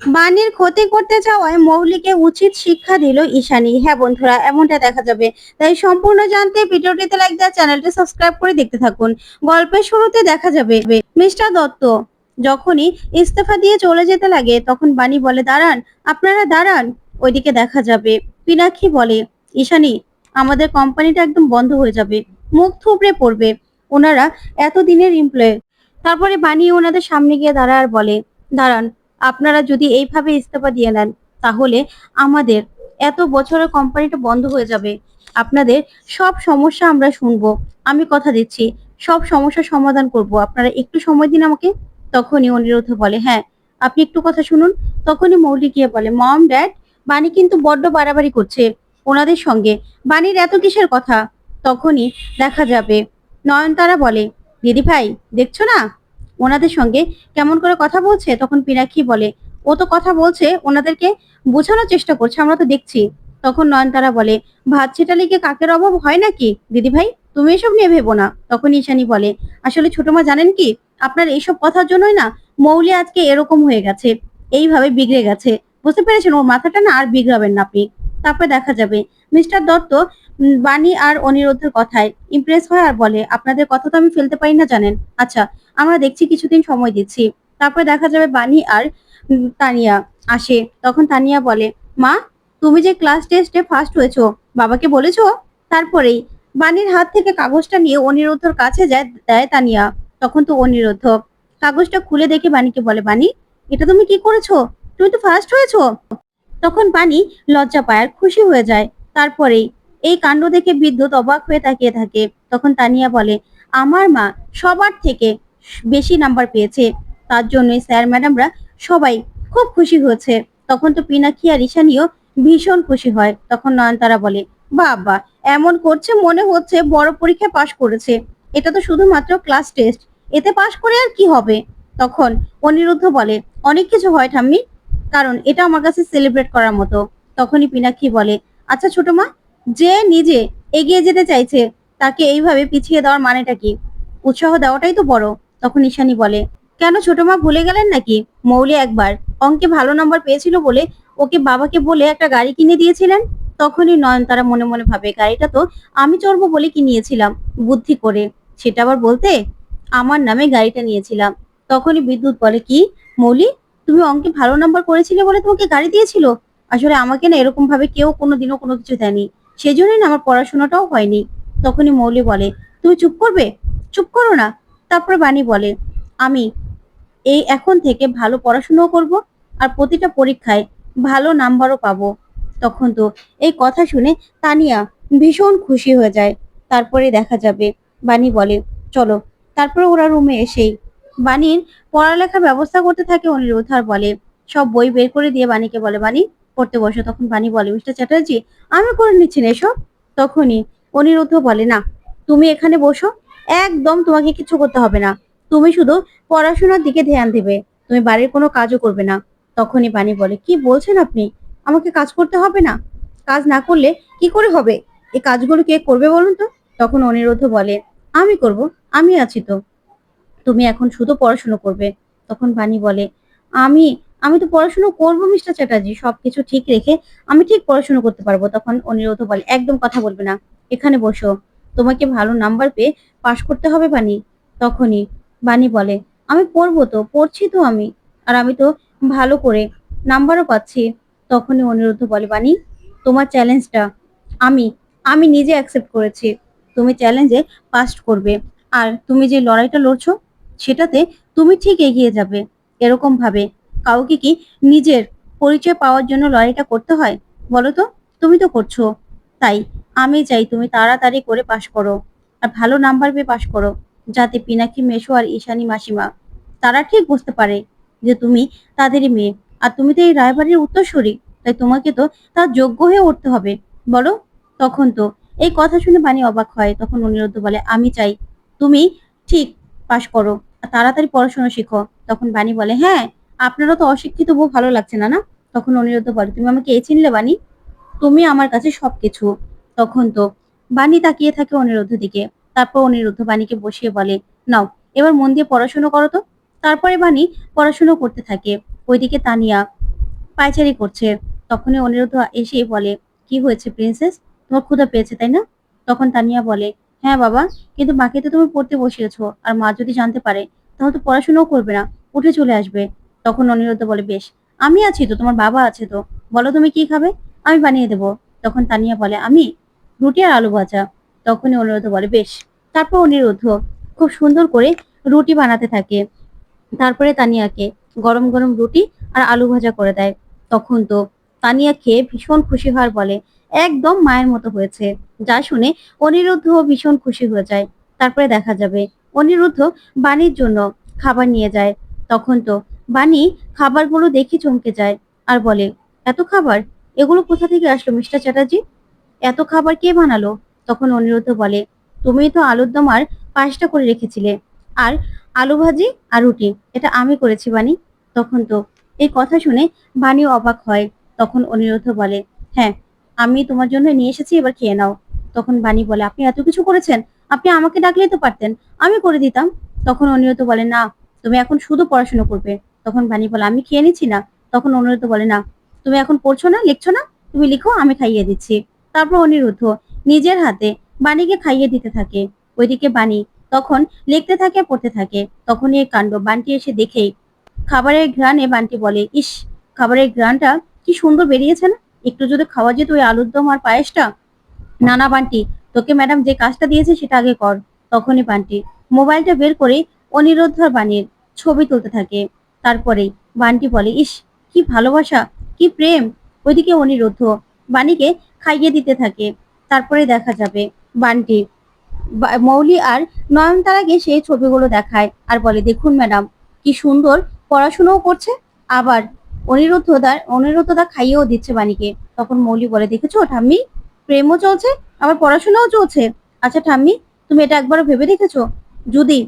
বাণীর ক্ষতি করতে যাওয়ায় মৌলিকে উচিত শিক্ষা দিল ঈশানী। হ্যাঁ বন্ধুরা, এমনটা দেখা যাবে। তাই সম্পূর্ণ জানতে ভিডিওটিতে লাইক দেওয়া, চ্যানেলটি সাবস্ক্রাইব করে দেখতে থাকুন। গল্পের শুরুতে দেখা যাবে মিস্টার দত্ত যখনই ইস্তফা দিয়ে চলে যেতে লাগে তখন বাণী বলে, দাঁড়ান, আপনারা দাঁড়ান। ওইদিকে দেখা যাবে পিনাক্ষী বলে, ঈশানী, আমাদের কোম্পানিটা একদম বন্ধ হয়ে যাবে, মুখ থুবড়ে পড়বে, ওনারা এতদিনের এমপ্লয়ি। তারপরে বাণী ওনাদের সামনে গিয়ে দাঁড়ায় আর বলে, দাঁড়ান, আপনারা যদি এইভাবে ইস্তফা দিয়ে নেন তাহলে আমাদের এত বছরের কোম্পানিটা বন্ধ হয়ে যাবে। আপনাদের সব সমস্যা আমরা শুনবো। আমি কথা দিচ্ছি, সব সমস্যার সমাধান করব, আপনারা একটু সময় দিন আমাকে। তখনই অনিরুদ্ধ বলে, হ্যাঁ, আপনি একটু কথা শুনুন। তখনই মৌলি গিয়ে বলে, মম, ড্যাড, বাণী কিন্তু বড্ড বাড়াবাড়ি করছে ওনাদের সঙ্গে। বাণীর এত কিসের কথা? তখনই দেখা যাবে নয়নতারা বলে, দিদি ভাই, দেখছো না ওনাদের সঙ্গে কেমন করে কথা বলছে? তখন পিনাক্ষী বলে, ও তো কথা বলছে, ওনাদেরকে বোঝানোর চেষ্টা করছে, আমরা তো দেখছি। তখন নয়নতারা বলে, ভাত ছেটালে কি কাকের অভাব হয় নাকি দিদি ভাই? তুমি এসব নিয়ে ভেবো না। তখন ঈশানী বলে, আসলে ছোট মা, জানেন কি, আপনার এইসব কথার জন্যই না মৌলি আজকে এরকম হয়ে গেছে, এইভাবে বিগড়ে গেছে। বুঝতে পেরেছেন? ওর মাথাটা না আর বিগড়াবেন না আপনি। তারপরে দেখা যাবে মিস্টার দত্ত বাণী আর অনিরুদ্ধের কথায় ইমপ্রেস হয় আর বলে, আপনাদের কথা তো আমি ফেলতে পারি না জানেন। আচ্ছা, আমরা দেখছি, কিছুদিন সময় দিচ্ছি। তারপরে দেখা যাবে বাণী আর তানিয়া আসে। তখন তানিয়া বলে, মা, তুমি যে ক্লাস টেস্টে ফার্স্ট হয়েছো, বাবাকে বলেছো? তারপরেই বাণীর হাত থেকে কাগজটা নিয়ে অনিরুদ্ধর কাছে দেয় তানিয়া। তখন তো অনিরুদ্ধ কাগজটা খুলে দেখে বাণীকে বলে, বাণী, এটা তুমি কি করেছো? তুমি তো ফার্স্ট হয়েছো। তখন বাণী লজ্জা পায় আর খুশি হয়ে যায়। তারপরেই এই কাণ্ড দেখে বিদ্যুৎ অবাক হয়ে তাকিয়ে থাকে। তখন তানিয়া বলে, আমার মা সবার থেকে বেশি নাম্বার পেয়েছে, তার জন্যই স্যার ম্যাডামরা সবাই খুব খুশি হয়েছে। তখন তো পিনাক্ষী আর ঈশানীও ভীষণ খুশি হয়। তখন নয়নতারা বলে, বাবা, এমন করছে মনে হচ্ছে বড় পরীক্ষায় পাশ করেছে। এটা তো শুধুমাত্র ক্লাস টেস্ট, এতে পাশ করে আর কি হবে? তখন অনিরুদ্ধ বলে, অনেক কিছু হয় ঠাম্মি, কারণ এটা আমার কাছে সেলিব্রেট করার মতো। তখনই পিনাক্ষী বলে, আচ্ছা ছোট মা, যে নিজে এগিয়ে যেতে চাইছে তাকে এইভাবে পিছিয়ে দেওয়ার মানেটা কি? উৎসাহ দেওয়াটাই তো বড়। তখন ঈশানী বলে, কেন ছোট মা, ভুলে গেলেন নাকি মৌলি একবার অঙ্কে ভালো নাম্বার পেয়েছিল বলে ওকে বাবাকে বলে একটা গাড়ি কিনে দিয়েছিলেন? তখনই নয়নতারা মনে মনে ভাবে, গাড়িটা তো আমি চড়বো বলে কিনিয়েছিলাম বুদ্ধি করে, সেটা আবার বলতে আমার নামে গাড়িটা নিয়েছিলাম। তখনই বিদ্যুৎ বলে, কি মৌলি, তুমি অঙ্কে ভালো নাম্বার করেছিলে বলে তোমাকে গাড়ি দিয়েছিল? আসলে আমাকে না এরকম ভাবে কেউ কোনোদিনও কোনো কিছু দেয়নি, সেজন্যই না আমার পড়াশোনাটাও হয়নি। তখনই মৌলি বলে, তুমি চুপ করবে? চুপ করো না। তারপরে বাণী বলে, আমি এই এখন থেকে ভালো পড়াশোনাও করব আর প্রতিটা পরীক্ষায় ভালো নাম্বারও পাবো। তখন তো এই কথা শুনে তানিয়া ভীষণ খুশি হয়ে যায়। তারপরে দেখা যাবে বাণী বলে, চলো। তারপরে ওরা রুমে এসেই বাণীর পড়ালেখার ব্যবস্থা করতে থাকে অনিরুদ্ধ আর বলে, সব বই বের করে দিয়ে বাণীকে বলে, বাণী, পড়তে বসো। তখন বাণী বলে, মিস্টার চ্যাটার্জি, আমি করে নিচ্ছি না এসব। তখনই অনিরুদ্ধ বলে, না, তুমি এখানে বসো, একদম তোমাকে কিছু করতে হবে না, তুমি শুধু পড়াশোনার দিকে ধ্যান দেবে, তুমি বাড়ির কোনো কাজও করবে না। তখনই বাণী বলে, কি বলছেন আপনি? আমাকে কাজ করতে হবে না? কাজ না করলে কি করে হবে? এই কাজগুলো কে করবে বলুন তো? তখন অনিরুদ্ধ বলে, আমি করব, আমি আছি তো, তুমি এখন শুধু পড়াশুনো করবে। তখন বাণী বলে, আমি আমি তো পড়াশুনো করবো মিস্টার চ্যাটার্জি, সবকিছু ঠিক রেখে আমি ঠিক পড়াশুনো করতে পারবো। তখন অনিরুদ্ধ বলে, একদম কথা বলবে না, এখানে বসো, তোমাকে ভালো নাম্বার পেয়ে পাশ করতে হবে বাণী। তখনই বাণী বলে, আমি পড়বো তো, পড়ছি তো আমি, আর আমি তো ভালো করে নাম্বারও পাচ্ছি। তখনই অনিরুদ্ধ বলে, বাণী, তোমার চ্যালেঞ্জটা আমি আমি নিজে অ্যাকসেপ্ট করেছি, তুমি চ্যালেঞ্জে পাস করবে। আর তুমি যে লড়াইটা লড়ছো সেটাতে তুমি ঠিক এগিয়ে যাবে। এরকম ভাবে কাউকে কি নিজের পরিচয় পাওয়ার জন্য লড়াইটা করতে হয় বলো তো? তুমি তো করছো। তাই আমি চাই তুমি তাড়াতাড়ি করে পাশ করো আর ভালো নাম্বার পেয়ে পাশ করো, যাতে পিনাকি মেশো আর ঈশানী মাসিমা তারা ঠিক বুঝতে পারে যে তুমি তাদেরই মেয়ে। আর তুমি তো এই রায়বাড়ির উত্তরসূরি, তাই তোমাকে তো তার যোগ্য হয়ে উঠতে হবে, বলো? তখন তো এই কথা শুনে বাণী অবাক হয়। তখন অনিরুদ্ধ বলে, আমি চাই তুমি ঠিক পাশ করো আর তাড়াতাড়ি পড়াশোনা শিখো। তখন বাণী বলে, হ্যাঁ, আপনারও তো অশিক্ষিত বউ ভালো লাগছে না, না? তখন অনিরুদ্ধ বলে, তুমি আমাকে এই চিনলে বাণী? তুমি আমার কাছে সবকিছু। তখন তো বাণী তাকিয়ে থাকে অনিরুদ্ধ দিকে। তারপর অনিরুদ্ধ বাণীকে বসিয়ে বলে, নাও, এবার মন দিয়ে পড়াশোনা করো তো। তারপরে বাণী পড়াশোনা করতে থাকে। ওইদিকে তানিয়া পায়চারি করছে। তখনই অনিরুদ্ধ এসে বলে, কি হয়েছে প্রিন্সেস, তোমার ক্ষুধা পেয়েছে তাই না? তখন তানিয়া বলে, হ্যাঁ বাবা, কিন্তু মাকে তো তুমি পড়তে বসিয়েছো, আর মা যদি জানতে পারে তাহলে তো পড়াশোনাও করবে না, উঠে চলে আসবে। তখন অনিরুদ্ধ বলে, বেশ, আমি আছি তো, তোমার বাবা আছে তো, বলো তুমি কি খাবে, আমি বানিয়ে দেবো। তখন তানিয়া বলে, আমি রুটি আর আলু ভাজা। তখনই অনিরুদ্ধ বলে, বেশ। তারপর অনিরুদ্ধ খুব সুন্দর করে রুটি বানাতে থাকে। তারপরে তানিয়াকে গরম গরম রুটি আর আলু ভাজা করে দেয়। তখন তো তানিয়া খেয়ে ভীষণ খুশি হওয়ার বলে, একদম মায়ের মতো হয়েছে। যা শুনে অনিরুদ্ধ ভীষণ খুশি হয়ে যায়। তারপরে দেখা যাবে অনিরুদ্ধ বাণীর জন্য খাবার নিয়ে যায়। তখন তো বাণী খাবারগুলো দেখে চমকে যায় আর বলে, এত খাবার, এগুলো কোথা থেকে আসলো মিস্টার চ্যাটার্জি? এত খাবার কে বানালো? তখন অনিরুদ্ধ বলে, তুমি তো আলুর দম আর পায়েসটা করে রেখেছিলে, আর আলু ভাজি আর রুটি এটা আমি করেছি বানি। তখন তো এই কথা শুনে বাণী অবাক হয়। তখন অনিরুদ্ধ বলে, হ্যাঁ, আমি তোমার জন্য নিয়ে এসেছি, এবার খেয়ে নাও। তখন বাণী বলে, আপনি এত কিছু করেছেন, আপনি আমাকে ডাকলেই তো পারতেন, আমি করে দিতাম। তখন অনিরুদ্ধ বলে, না, তুমি এখন শুধু পড়াশোনা করবে। তখন বাণী বলে, আমি খেয়ে নিচ্ছি না। তখন অনিরুদ্ধ বলে, না, তুমি এখন পড়ছো না, লিখছো না, তুমি লিখো, আমি খাইয়ে দিচ্ছি। তারপর অনিরুদ্ধ নিজের হাতে বাণীকে খাইয়ে দিতে থাকে। ওইদিকে বাণী তখন লিখতে থাকে, পড়তে থাকে। তখনই এই কাণ্ড বান্টি এসে দেখেই খাবারের ঘ্রাণে বান্টি বলে, ইস, খাবারের ঘ্রাণটা কি সুন্দর বেরিয়েছে না, একটু যদি খাওয়া যেত ওই আলুর দম আর পায়েসটা। না না বান্টি, তোকে ম্যাডাম যে কাজটা দিয়েছে সেটা আগে কর। তখনই বান্টি মোবাইলটা বের করে অনিরুদ্ধ আর বাণীর ছবি তুলতে থাকে। তারপরেই বান্টি বলে, ইস, কি ভালোবাসা, কি প্রেম। ওইদিকে অনিরুদ্ধ বাণীকে খাইয়ে দিতে থাকে। তারপরে দেখা যাবে বান্টি মৌলি আর নয়নতারাকে সেই ছবিগুলো দেখায় আর বলে, দেখুন ম্যাডাম, কি সুন্দর পড়াশোনাও করছে, আবার অনিরুদ্ধদা খাইয়েও দিচ্ছে বাণীকে। তখন মৌলি বলে, দেখেছো ঠাম্মি, প্রেমও চলছে আবার পড়াশোনাও চলছে। আচ্ছা ঠাম্মি, তুমি এটা একবারও ভেবে দেখেছো, যদি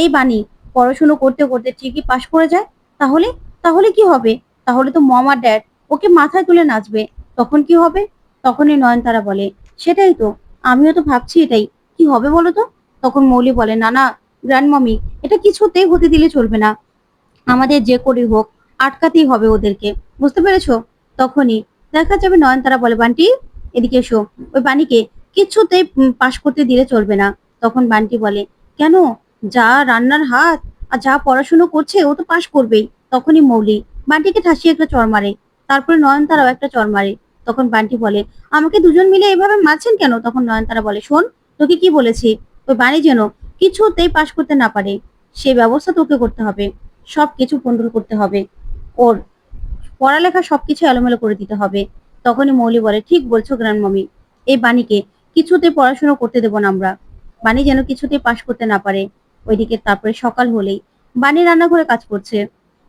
এই বাণী পড়াশুনো করতে করতে ঠিকই পাশ করে যায়, তাহলে তাহলে কি হবে? তাহলে তো মম আর ড্যাড ওকে মাথায় তুলে নাচবে, তখন কি হবে? তখনই নয়নতারা বলে, সেটাই তো, আমিও তো ভাবছি এটাই, কি হবে বলো তো? তখন মৌলি বলে, না না গ্র্যান্ড মামি, এটা কিছুতেই হতে দিলে চলবে না, আমাদের যে করেই হোক আটকাতেই হবে ওদেরকে, বুঝতে পেরেছো? তখনই দেখা যাবে নয়নতারা বলে, বান্টি এদিকে এসো, ওই বাণীকে কিচ্ছুতেই পাশ করতে দিলে চলবে না। তখন বান্টি বলে, কেন, যা রান্নার হাত আর যা পড়াশুনো করছে ও তো পাশ করবেই। তখনই মৌলি বান্টিকে ঠাসিয়ে একটা চড় মারে। তারপরে নয়নতারাও একটা চড় মারে। তখন বান্টি বলে, আমাকে দুজন মিলে এভাবে মারছেন কেন? তখন নয়নতারা বলে, শোন, তোকে কি বলেছি, ওই বাণী যেন কিছুতেই পাশ করতে না পারে, সে ব্যবস্থা তোকে করতে হবে, সবকিছু কন্ট্রোল করতে হবে, ওর পড়ালেখা সবকিছু এলোমেলো করে দিতে হবে। তখনই মৌলি বলে, ঠিক বলছো গ্র্যান্ড মামি, এই বাণীকে কিছুতে পড়াশোনা করতে দেবো না আমরা, বাণী যেন কিছুতেই পাশ করতে না পারে। ওইদিকে তারপরে সকাল হলেই বাণী রান্নাঘরে কাজ করছে।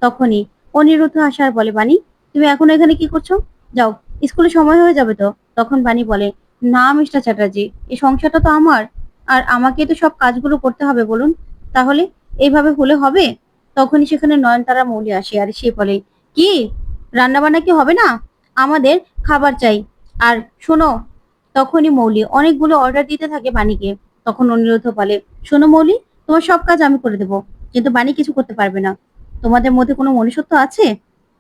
তখনই অনিরুদ্ধ আসার বলে, বাণী, তুমি এখন এখানে কি করছো? যাও, স্কুলে সময় হয়ে যাবে তো। তখন বাণী বলে, না মিস্টার চ্যাটার্জি, এই সংসারটা তো আমার, আর আমাকে তো সব কাজগুলো করতে হবে, বলুন তাহলে এইভাবে হলে হবে? তখনই সেখানে নয়নতারা মৌলি আসে আর সে বলে, কি, রান্না বান্না কি হবে না? আমাদের খাবার চাই। আর শোনো, তখনই মৌলি অনেকগুলো অর্ডার দিতে থাকে বাণীকে। তখন অনিরুদ্ধ বলে, শোনো মৌলি, তোমার সব কাজ আমি করে দেবো, কিন্তু বাণী কিছু করতে পারবে না। তোমাদের মধ্যে কোনো মনুষ্যত্ব আছে?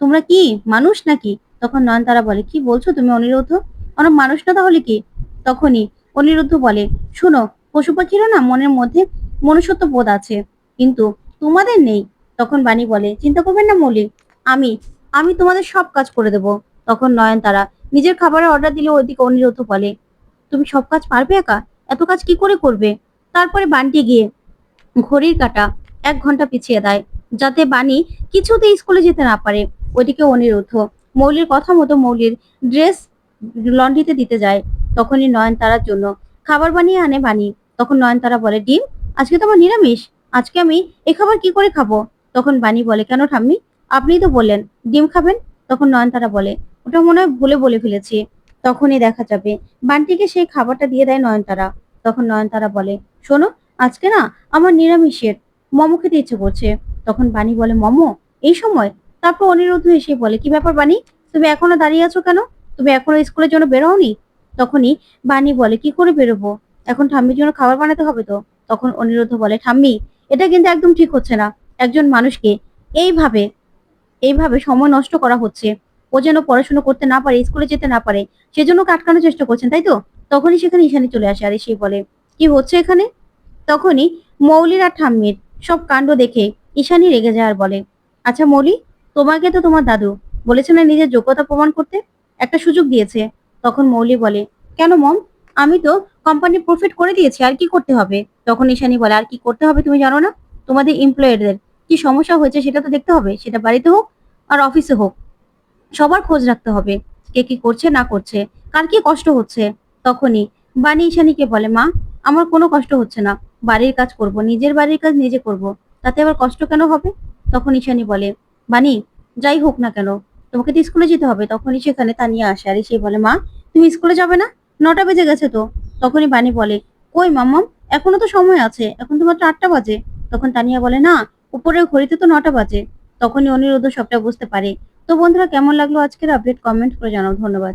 তোমরা কি মানুষ নাকি? তখন নয়নতারা বলে, কি বলছো তুমি অনিরুদ্ধ, আমরা মানুষ না তাহলে কি? তখনই অনিরুদ্ধ বলে, শোনো, পশু পাখিরও না মনের মধ্যে মনুষ্যত্ব বোধ আছে, কিন্তু তোমাদের নেই। তখন বাণী বলে, চিন্তা করবেন না মৌলি, আমি আমি তোমাদের সব কাজ করে দেব। তখন নয়নতারা নিজের খাবারের অর্ডার দিলে ওইদিকে অনিরুদ্ধ বলে, তুমি সব কাজ পারবে একা? এত কাজ কি করে করবে? তারপরে বান্টি গিয়ে ঘড়ির কাঁটা 1 ঘন্টা পিছিয়ে দেয়, যাতে বাণী কিছুতেই স্কুলে যেতে না পারে। ওইদিকে অনিরুদ্ধ মৌলির কথা মতো মৌলির ড্রেস লন্ড্রিতে দিতে যায়। তখনই নয়নতারার জন্য খাবার বানিয়ে আনে বাণী। তখন নয়নতারা বলে, ডিম, আজকে তো আমার নিরামিষ, আজকে আমি এ খাবার কি করে খাবো? তখন বাণী বলে, কেন ঠাম্মি, আপনিই তো বললেন ডিম খাবেন। তখন নয়নতারা বলে, ওটা মনে হয় ভুলে বলে ফেলেছি। তখনই দেখা যাবে বান্টিকে সেই খাবারটা দিয়ে দেয় নয়নতারা। তখন নয়নতারা বলে, শোনো, আজকে না আমার নিরামিষের মোমো খেতে ইচ্ছে করছে। তখন বাণী বলে, মোমো এই সময়? তারপর অনিরুদ্ধ এসে বলে, কি ব্যাপার বাণী, তুমি এখনো দাঁড়িয়ে আছো কেন? তুমি এখনো স্কুলের জন্য বেরোওনি? তখনই বাণী বলে, কি করে বেরোবো, এখন ঠাম্মির জন্য খাবার বানাতে হবে তো। তখন অনিরুদ্ধ বলে, ঠাম্মি, এটা কিন্তু একদম ঠিক হচ্ছে না, একজন মানুষকে এইভাবে এইভাবে সময় নষ্ট করা হচ্ছে, ও যেন পড়াশোনা করতে না পারে, স্কুলে যেতে না পারে, সেজন্য ওকে আটকানোর চেষ্টা করছেন, তাই তো? তখনই সেখানে ঈশানী চলে আসে আর এসেই বলে, কি হচ্ছে এখানে? তখনই মৌলির আর ঠাম্মির সব কাণ্ড দেখে ঈশানী রেগে যায় আর বলে, আচ্ছা মৌলি, তোমাকে তো তোমার দাদু বলেছে না নিজের যোগ্যতা প্রমাণ করতে, একটা সুযোগ দিয়েছে। তখন মৌলি বলে, কেন মম? আমি তো কোম্পানি প্রফিট করে দিয়েছি, আর কি করতে হবে? তখন ঈশানী বলে, আর কি করতে হবে তুমি জানো না? তোমাদের এমপ্লয়ারদের কি সমস্যা হয়েছে সেটা তো দেখতে হবে, সেটা বাড়িতে হোক আর অফিসে হোক, সবার খোঁজ রাখতে হবে, কে কি করছে না করছে, কার কি কষ্ট হচ্ছে। তখনই বানি ঈশানীকে বলে, মা, আমার কোনো কষ্ট হচ্ছে না, বাড়ির কাজ করব, নিজের বাড়ির কাজ নিজে করব, তাতে আবার কষ্ট কেন হবে? তখন ঈশানী বলে, বানি, যাই হোক না কেন, তোমাকে তো স্কুলে যেতে হবে। তখনই সেখানে তানিয়া আসে আর এসে বলে, মা, তুমি স্কুলে যাবে না? 9টা বেজে গেছে তো। তখনই বানি বলে, কই মাম্মাম, এখনো তো সময় আছে, এখন তো মাত্র 8টা বাজে। তখন তানিয়া বলে, না, উপরের ঘড়িতে তো 9টা বাজে। তখনই অনিরুদ্ধ সবটা বুঝতে পারে। তো বন্ধুরা, কেমন লাগলো আজকের আপডেট? কমেন্ট করে জানাও। ধন্যবাদ।